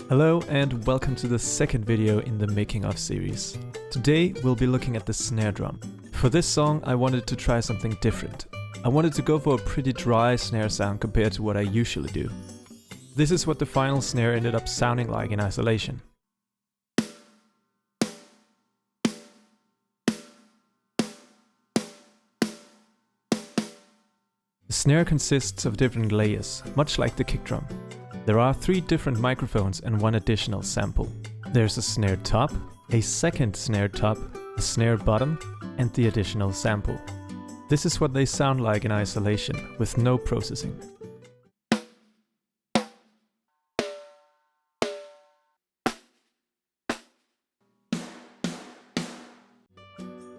Hello and welcome to the second video in the Making Of series. Today we'll be looking at the snare drum. For this song I wanted to try something different. I wanted to go for a pretty dry snare sound compared to what I usually do. This is what the final snare ended up sounding like in isolation. The snare consists of different layers, much like the kick drum. There are 3 different microphones and 1 additional sample. There's a snare top, a second snare top, a snare bottom, and the additional sample. This is what they sound like in isolation, with no processing.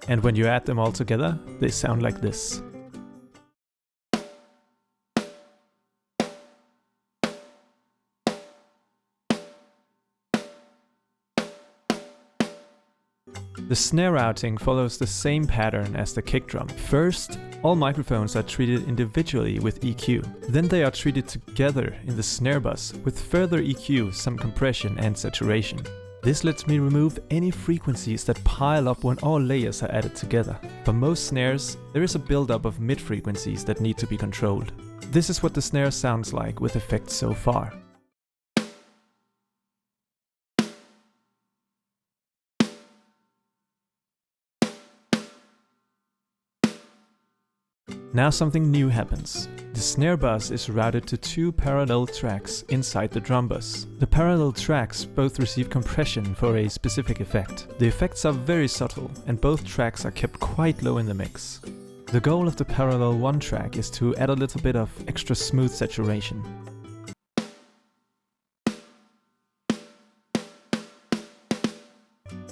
And when you add them all together, they sound like this. The snare routing follows the same pattern as the kick drum. First, all microphones are treated individually with EQ. Then they are treated together in the snare bus with further EQ, some compression and saturation. This lets me remove any frequencies that pile up when all layers are added together. For most snares, there is a buildup of mid-frequencies that need to be controlled. This is what the snare sounds like with effects so far. Now something new happens. The snare bus is routed to 2 parallel tracks inside the drum bus. The parallel tracks both receive compression for a specific effect. The effects are very subtle and both tracks are kept quite low in the mix. The goal of the parallel 1 track is to add a little bit of extra smooth saturation.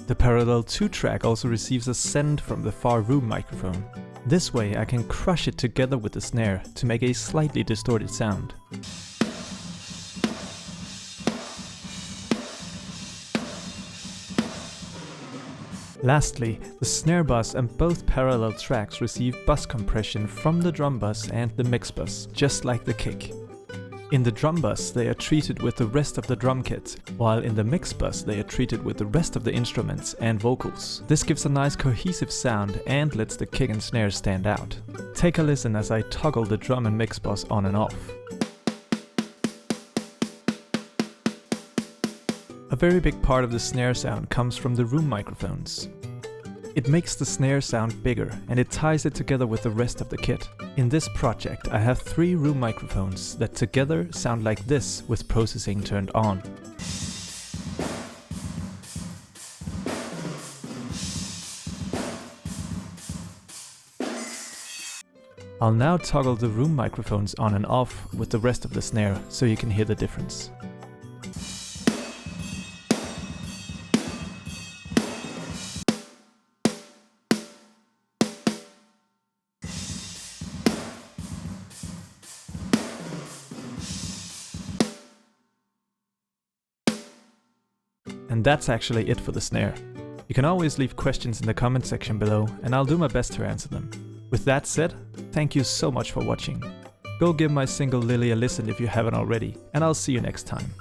The parallel 2 track also receives a send from the far room microphone. This way I can crush it together with the snare to make a slightly distorted sound. Lastly, the snare bus and both parallel tracks receive bus compression from the drum bus and the mix bus, just like the kick. In the drum bus they are treated with the rest of the drum kit, while in the mix bus they are treated with the rest of the instruments and vocals. This gives a nice cohesive sound and lets the kick and snare stand out. Take a listen as I toggle the drum and mix bus on and off. A very big part of the snare sound comes from the room microphones. It makes the snare sound bigger and it ties it together with the rest of the kit. In this project I have 3 room microphones that together sound like this with processing turned on. I'll now toggle the room microphones on and off with the rest of the snare so you can hear the difference. And that's actually it for the snare. You can always leave questions in the comment section below and I'll do my best to answer them. With that said, thank you so much for watching. Go give my single Lily a listen if you haven't already, and I'll see you next time.